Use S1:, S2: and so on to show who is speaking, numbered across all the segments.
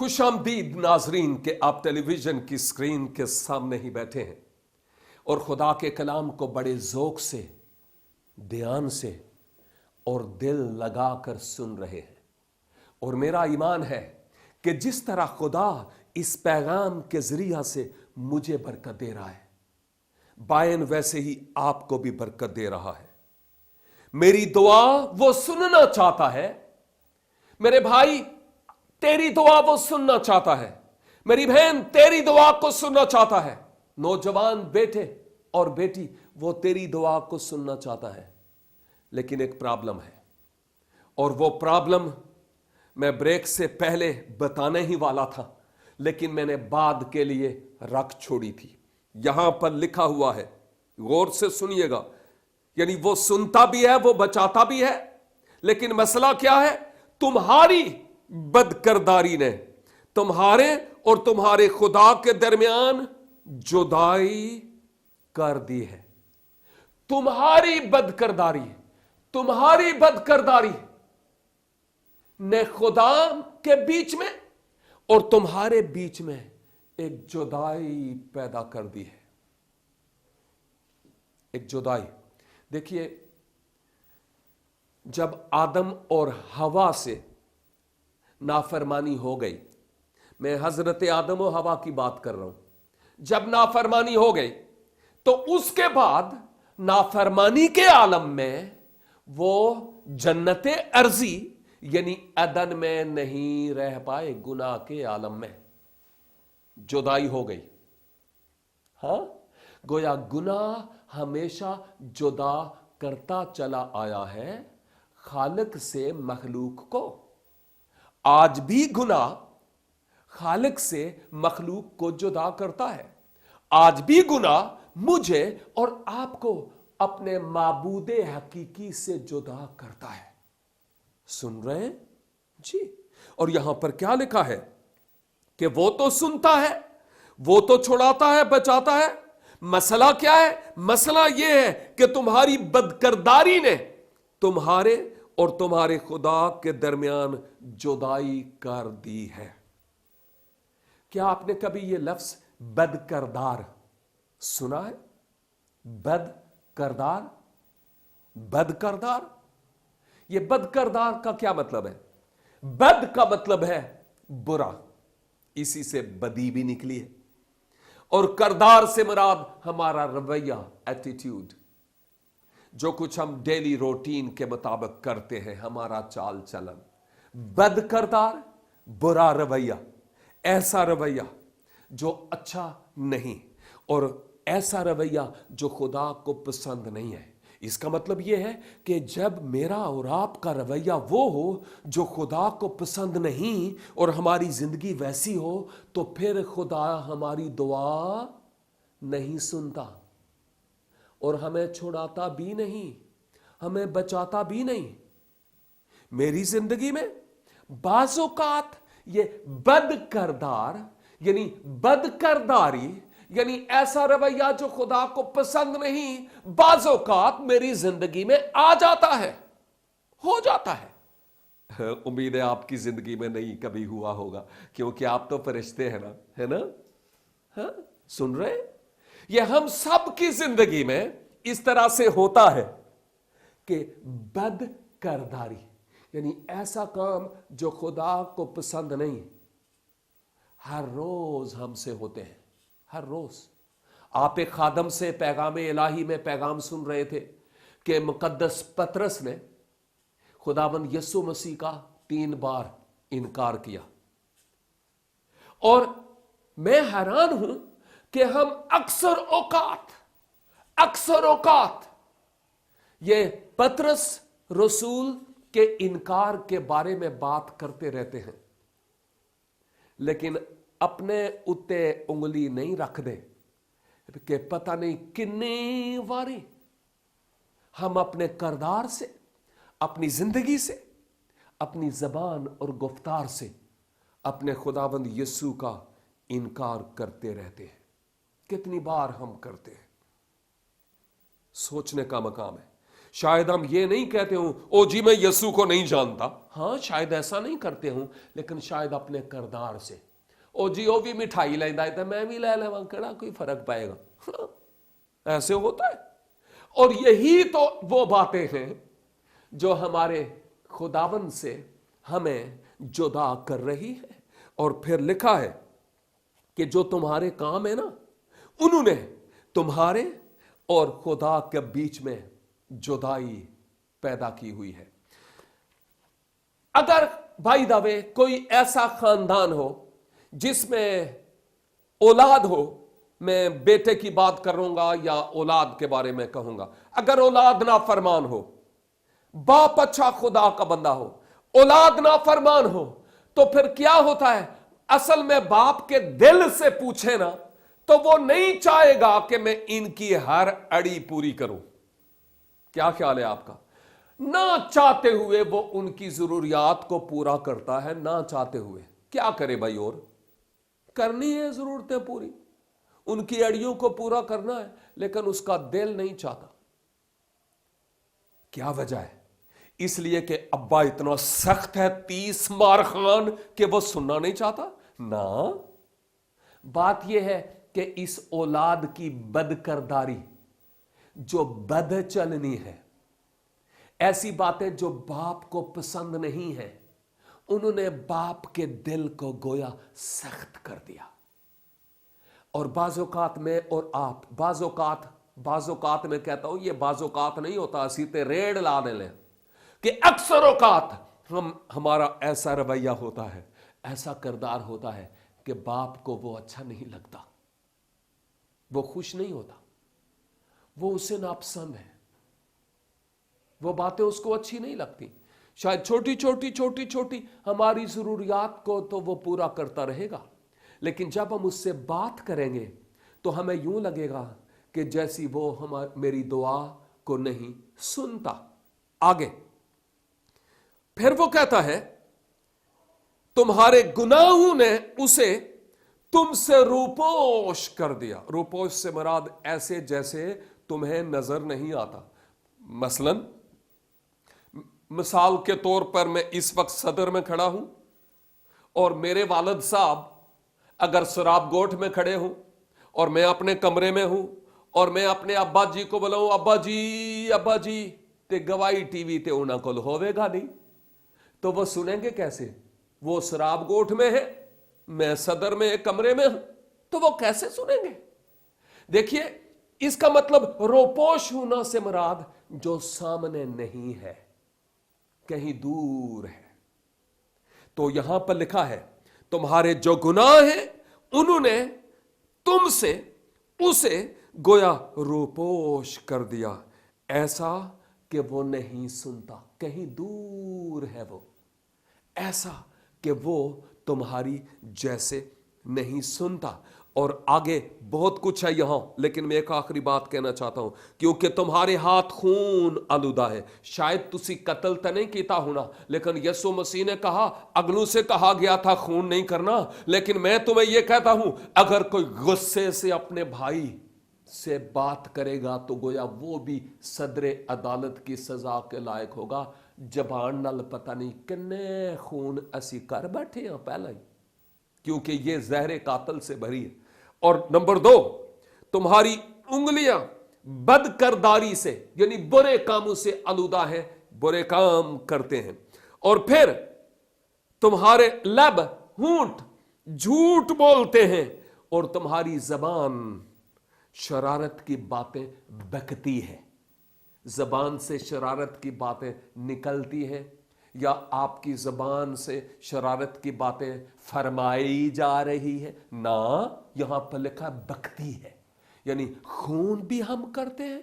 S1: खुश आमदीद नाजरीन के आप टेलीविजन की स्क्रीन के सामने ही बैठे हैं और खुदा के कलाम को बड़े ज़ौक़ से, ध्यान से और दिल लगाकर सुन रहे हैं। और मेरा ईमान है कि जिस तरह खुदा इस पैगाम के ज़रिया से मुझे बरकत दे रहा है, बायन वैसे ही आपको भी बरकत दे रहा है। मेरी दुआ वो सुनना चाहता है। मेरे भाई, तेरी दुआ वो सुनना चाहता है। मेरी बहन, तेरी दुआ को सुनना चाहता है। नौजवान बेटे और बेटी, वो तेरी दुआ को सुनना चाहता है। लेकिन एक प्रॉब्लम है, और वो प्रॉब्लम मैं ब्रेक से पहले बताने ही वाला था, लेकिन मैंने बाद के लिए रख छोड़ी थी। यहां पर लिखा हुआ है, गौर से सुनिएगा। यानी वो सुनता भी है, वो बचाता भी है, लेकिन मसला क्या है? तुम्हारी बदकिरदारी ने तुम्हारे और तुम्हारे खुदा के दरमियान जुदाई कर दी है। तुम्हारी बदकिरदारी ने खुदा के बीच में और तुम्हारे बीच में एक जुदाई पैदा कर दी है। एक जुदाई। देखिए, जब आदम और हवा से नाफरमानी हो गई, मैं हजरत आदम और हवा की बात कर रहा हूं। जब नाफरमानी हो गई तो उसके बाद नाफरमानी के आलम में वो जन्नते अर्जी यानी अदन में नहीं रह पाए। गुनाह के आलम में जुदाई हो गई। हां, गोया गुनाह हमेशा जुदा करता चला आया है खालिक से मखलूक को। आज भी गुनाह खालिक से मखलूक को जुदा करता है। आज भी गुनाह मुझे और आपको अपने माबूदे हकीकी से जुदा करता है। सुन रहे हैं जी? और यहां पर क्या लिखा है कि वो तो सुनता है, वो तो छुड़ाता है, बचाता है। मसला क्या है? मसला यह है कि तुम्हारी बदकिरदारी ने तुम्हारे और तुम्हारे खुदा के दरमियान जुदाई कर दी है। क्या आपने कभी यह लफ्ज बदकिरदार सुना है? बदकिरदार, बदकिरदार। यह बदकिरदार का क्या मतलब है? बद का मतलब है बुरा, इसी से बदी भी निकली है। और करदार से मुराद हमारा रवैया, एटीट्यूड, जो कुछ हम डेली रूटीन के मुताबिक करते हैं, हमारा चाल चलन। बदकिरदार, बुरा रवैया, ऐसा रवैया जो अच्छा नहीं, और ऐसा रवैया जो खुदा को पसंद नहीं है। इसका मतलब यह है कि जब मेरा और आपका रवैया वो हो जो खुदा को पसंद नहीं और हमारी जिंदगी वैसी हो, तो फिर खुदा हमारी दुआ नहीं सुनता और हमें छुड़ाता भी नहीं, हमें बचाता भी नहीं। मेरी जिंदगी में बाज़ औक़ात ये बदकिरदार यानी बदकिरदारी यानी ऐसा रवैया जो खुदा को पसंद नहीं, बाज़ औक़ात मेरी जिंदगी में आ जाता है, हो जाता है। उम्मीद है आपकी जिंदगी में नहीं कभी हुआ होगा, क्योंकि आप तो फरिश्ते हैं ना, है ना? हाँ, सुन रहे? ये हम सब की जिंदगी में इस तरह से होता है कि बदकिरदारी यानी ऐसा काम जो खुदा को पसंद नहीं, हर रोज हमसे होते हैं। हर रोज। आप एक खादम से पैगाम इलाही में पैगाम सुन रहे थे कि मुकद्दस पतरस ने खुदावंद यीशु मसीह का 3 बार इनकार किया। और मैं हैरान हूं कि हम अक्सर औकात ये पतरस रसूल के इनकार के बारे में बात करते रहते हैं, लेकिन अपने उत्ते उंगली नहीं रख दे कि पता नहीं कितनी बारी हम अपने करदार से, अपनी जिंदगी से, अपनी जबान और गुफ्तार से अपने खुदावंद यीशु का इनकार करते रहते हैं। कितनी बार हम करते हैं? सोचने का मकाम है। शायद हम ये नहीं कहते हूं, ओ जी मैं यीशु को नहीं जानता। हां, शायद ऐसा नहीं करते हूं, लेकिन शायद अपने किरदार से, ओ जी ओ भी मिठाई लेंदा है तो मैं भी ले लेवा, केड़ा कोई फर्क पाएगा। हाँ, ऐसे होता है। और यही तो वो बातें हैं जो हमारे खुदावन से हमें जुदा कर रही है। और फिर लिखा है कि जो तुम्हारे काम है ना, उन्होंने तुम्हारे और खुदा के बीच में जुदाई पैदा की हुई है। अगर भाई दावे कोई ऐसा खानदान हो जिसमें औलाद हो, मैं बेटे की बात करूंगा या औलाद के बारे में कहूंगा, अगर औलाद नाफरमान हो, बाप अच्छा खुदा का बंदा हो, औलाद नाफरमान हो, तो फिर क्या होता है? असल में बाप के दिल से पूछे ना तो वो नहीं चाहेगा कि मैं इनकी हर अड़ी पूरी करूं। क्या ख्याल है आपका? ना चाहते हुए वो उनकी जरूरियात को पूरा करता है, ना चाहते हुए। क्या करे भाई, और करनी है जरूरतें पूरी, उनकी अड़ियों को पूरा करना है, लेकिन उसका दिल नहीं चाहता। क्या वजह है? इसलिए कि अब्बा इतना सख्त है, 30 मार खान, कि वो सुनना नहीं चाहता ना। बात यह है कि इस औलाद की बदकरदारी, जो बदचलनी है, ऐसी बातें जो बाप को पसंद नहीं है, उन्होंने बाप के दिल को गोया सख्त कर दिया। और बाज़ौकात में, और आप बाज़ौकात में कहता हूं, ये बाज़ौकात नहीं होता, सीते रेड लाने ले, कि अक्सर औकात हमारा ऐसा रवैया होता है, ऐसा किरदार होता है कि बाप को वो अच्छा नहीं लगता, वो खुश नहीं होता, वो उसे नापसंद है, वो बातें उसको अच्छी नहीं लगती। शायद छोटी छोटी हमारी जरूरियात को तो वो पूरा करता रहेगा, लेकिन जब हम उससे बात करेंगे तो हमें यूं लगेगा कि जैसी वो मेरी दुआ को नहीं सुनता। आगे फिर वो कहता है, तुम्हारे गुनाहों ने उसे तुमसे रूपोश कर दिया। रूपोश से मुराद ऐसे जैसे तुम्हें नजर नहीं आता। मसलन, मिसाल के तौर पर मैं इस वक्त सदर में खड़ा हूं और मेरे वालिद साहब अगर शराब गोठ में खड़े हूं और मैं अपने कमरे में हूं और मैं अपने अब्बा जी को बुलाऊं, अब्बा जी, ते गवाही टीवी ते उन्होंने को होवेगा नहीं, तो वो सुनेंगे कैसे? वो शराब गोठ में है, मैं सदर में एक कमरे में हूं, तो वो कैसे सुनेंगे? देखिए, इसका मतलब रोपोश होना से मुराद जो सामने नहीं है, कहीं दूर है। तो यहां पर लिखा है, तुम्हारे जो गुनाह हैं उन्होंने तुमसे उसे गोया रोपोश कर दिया, ऐसा कि वो नहीं सुनता, कहीं दूर है वो, ऐसा कि वो तुम्हारी जैसे नहीं सुनता। और आगे बहुत कुछ है यहां, लेकिन मैं एक आखिरी बात कहना चाहता हूं, क्योंकि तुम्हारे हाथ खून आलूदा है। शायद तुसी कत्ल तो नहीं किया होना, लेकिन यीशु मसीह ने कहा, अगलों से कहा गया था खून नहीं करना, लेकिन मैं तुम्हें यह कहता हूं, अगर कोई गुस्से से अपने भाई से बात करेगा तो गोया वो भी सदरे अदालत की सजा के लायक होगा। जबान नाल पता नहीं किन्ने खून असी कर बैठे हैं पहला ही, क्योंकि ये जहरे कातल से भरी है। और नंबर 2, तुम्हारी उंगलियां बदकरदारी से, यानी बुरे कामों से आलूदा है, बुरे काम करते हैं। और फिर तुम्हारे लब, होंठ झूठ बोलते हैं, और तुम्हारी जबान शरारत की बातें बकती है। जबान से शरारत की बातें निकलती है, या आपकी जबान से शरारत की बातें फरमाई जा रही है ना, यहां पर लिखा बकती है, यानी खून भी हम करते हैं,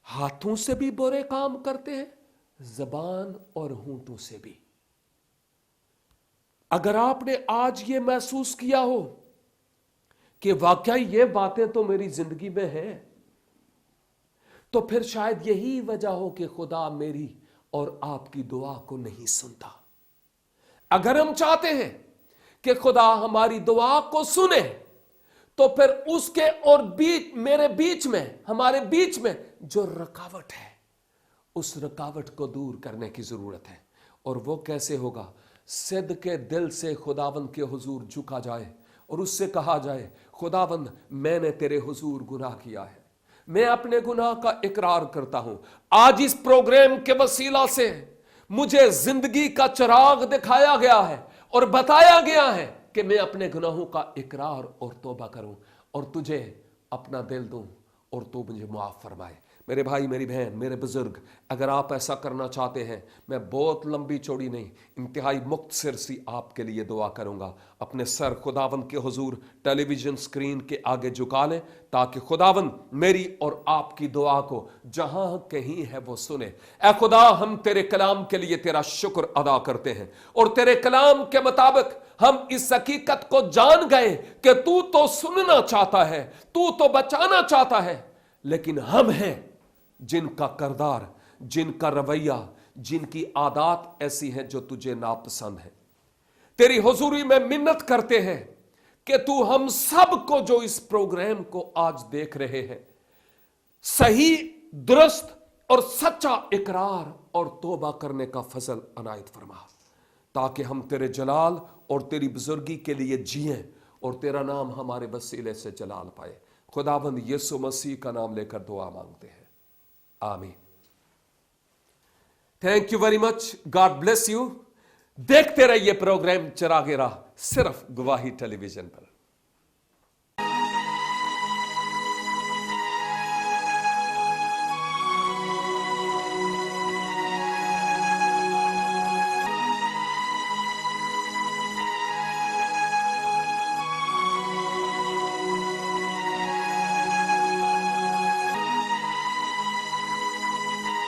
S1: हाथों से भी बुरे काम करते हैं, जबान और होंठों से भी। अगर आपने आज ये महसूस किया हो कि वाकई ये बातें तो मेरी जिंदगी में हैं, तो फिर शायद यही वजह हो कि खुदा मेरी और आपकी दुआ को नहीं सुनता। अगर हम चाहते हैं कि खुदा हमारी दुआ को सुने, तो फिर उसके और मेरे बीच में, हमारे बीच में जो रुकावट है, उस रुकावट को दूर करने की जरूरत है। और वो कैसे होगा? सिद्ध के दिल से खुदावंद के हुजूर झुका जाए और उससे कहा जाए, खुदावंद मैंने तेरे हुजूर गुनाह किया है, मैं अपने गुनाह का इकरार करता हूं। आज इस प्रोग्राम के वसीला से मुझे जिंदगी का चिराग दिखाया गया है और बताया गया है कि मैं अपने गुनाहों का इकरार और तौबा करूं और तुझे अपना दिल दूं और तू मुझे माफ फरमाए। मेरे भाई, मेरी बहन, मेरे बुजुर्ग, अगर आप ऐसा करना चाहते हैं, मैं बहुत लंबी चौड़ी नहीं, इंतहाई मुख्तसर सी आपके लिए दुआ करूंगा। अपने सर खुदावंद के हुजूर टेलीविजन स्क्रीन के आगे झुका लें ताकि खुदावंद मेरी और आपकी दुआ को जहां कहीं है वो सुने। ऐ खुदा, हम तेरे कलाम के लिए तेरा शुक्र अदा करते हैं और तेरे कलाम के मुताबिक हम इस हकीकत को जान गए कि तू तो सुनना चाहता है, तू तो बचाना चाहता है, लेकिन हम हैं जिनका करदार, जिनका रवैया, जिनकी आदत ऐसी है जो तुझे नापसंद है। तेरी हुजूरी में मिन्नत करते हैं कि तू हम सब को जो इस प्रोग्राम को आज देख रहे हैं सही, दुरुस्त और सच्चा इकरार और तौबा करने का फजल अनायत फरमा, ताकि हम तेरे जलाल और तेरी बुजुर्गी के लिए जिएं और तेरा नाम हमारे वसीले से जलाल पाए। खुदाबंद यीशु मसीह का नाम लेकर दुआ मांगते हैं, आमीन। Thank you very much, God bless you. देखते रहिए प्रोग्राम चिरागे राह, सिर्फ गवाही टेलीविजन पर।